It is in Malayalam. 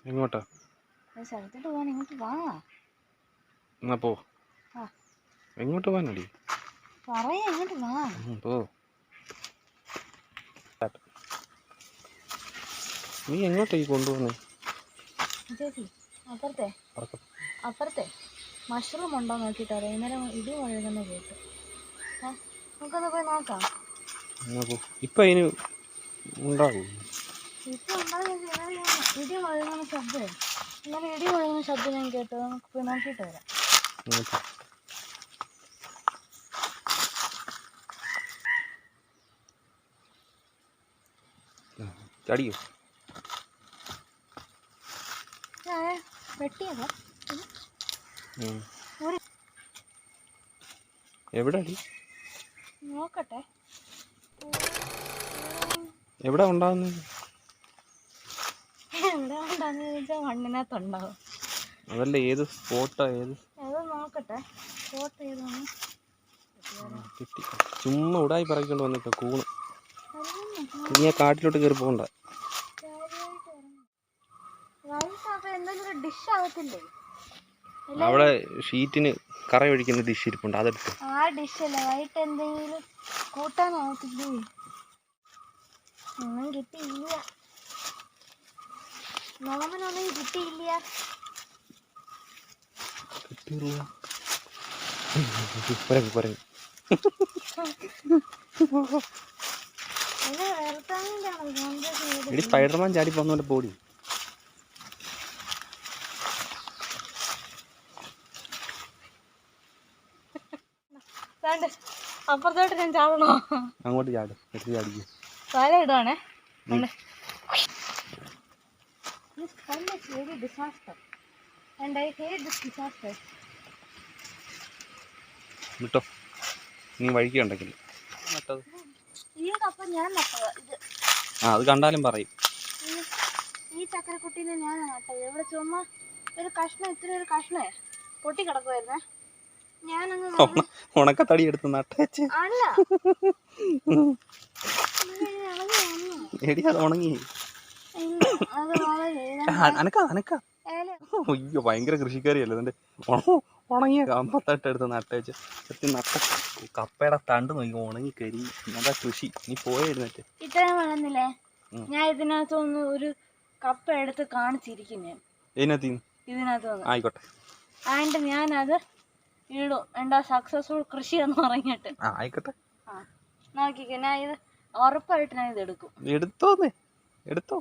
എങ്ങോട്ടാ? സ്ഥലത്തോട്ട് പോകാൻ. ഇങ്ങോട്ട് വാ. എന്നാ പോ. എങ്ങോട്ട് പോകാനടി? പറയാ, ഇങ്ങോട്ട് വാ. പോ. നീ എങ്ങോട്ടേക്ക് കൊണ്ടുപോകുന്നേ? ചേച്ചി അപ്പുറത്തെ മഷ്റൂം ഉണ്ടോ നോക്കിട്ടോ. വൈകുന്നേരം ഇടി മുഴകുന്ന കേട്ടു. നമുക്കൊന്ന് പോയി നോക്കാം. ഇപ്പൊ അതിന് ഉണ്ടാകും. ഇപ്പൊ ഇടി മുഴകുന്ന ശബ്ദം. ഇന്നലെ ഇടി മുഴകുന്ന ശബ്ദം ഞാൻ കേട്ടു. നമുക്ക് പോയി നോക്കിയിട്ട് വരാം. ചടിയോ? വെട്ടിയതാ. എവിടെ നോക്കട്ടെ. എവിടെ ഉണ്ടാകുന്നത്? മണ്ണിനകത്തുണ്ടാവും. അതല്ല, ഏത് സ്പോട്ടാ? അത് നോക്കട്ടെ. സ്പോട്ട് ഏതാണ്? കിട്ടി. ചുമ്മാ ഉടായി പറയിക്കൊണ്ട് വന്നിട്ട് കൂണ്. നീ ആ കാട്ടിലോട്ട് കയറി പോകണ്ട. അവിടെ ഷീറ്റിന് കറ ഒഴിക്കുന്ന ഡിഷ് ഇരിപ്പുണ്ട്, അതെടുത്ത്. ആ ഡിഷല്ല, വൈകിട്ട് എന്തെങ്കിലും കൂട്ടാനാവത്തില്ലേ? ഒന്നും കിട്ടിയില്ല. നോമനൊന്നും കിട്ടിയില്ല. സ്പൈഡർമാൻ ചാടി പോന്നോണ്ട് പോടി. അപ്പുറത്തോട്ട് ഞാൻ ചാടണോ? അങ്ങോട്ട് ചാടും. എടുത്ത് ചാടിക്കും. തല ഇടുവാണേ. വിട്ടോ, നീ വഴിക്ക് ഉണ്ടെങ്കിൽ. ഈ കപ്പ ഞാൻ നട്ടതാ. ഇത് അത് കണ്ടാലും പറയും. ഈ ചക്കരക്കുട്ടീനെ ഞാൻ നട്ടത്. ഇവിടെ ചുമ്മാ ഒരു കഷ്ണം, ഇത്ര ഒരു കഷ്ണേ പൊട്ടി കിടക്കുവായിരുന്നേ. ഞാനങ്ങ് ഉണക്കത്തടി എടുത്ത് നട്ടേച്ച്. അല്ല, എടി അത് ഉണങ്ങി. അയ്യോ, ഭയങ്കര കൃഷിക്കാരിയല്ലേ എന്നിട്ട് ഉണങ്ങിയ കമ്പത്തട്ട് എടുത്ത് നട്ടേച്ച്. നട്ട കപ്പയുടെ തണ്ട് നോക്കി ഉണങ്ങി കരി. അതാ കൃഷി. നീ പോയിരുന്നിട്ട് ഇത്രയും വളർന്നില്ലേ? ഞാൻ ഇതിനകത്തൊന്ന് ഒരു കപ്പ എടുത്ത് കാണിച്ചിരിക്കും. ഞാൻ ഇതിനകത്ത് ആയിക്കോട്ടെ. ആയിട്ട് ഞാനത് ഇടും. എന്താ സക്സസ്ഫുൾ കൃഷി എന്ന് പറഞ്ഞിട്ട്. ആയിക്കോട്ടെ. നോക്കിക്കോ, ഞാൻ ഇത് ഉറപ്പായിട്ട് ഞാൻ ഇത് എടുക്കും. എടുത്തോന്നേ, എടുത്തോ.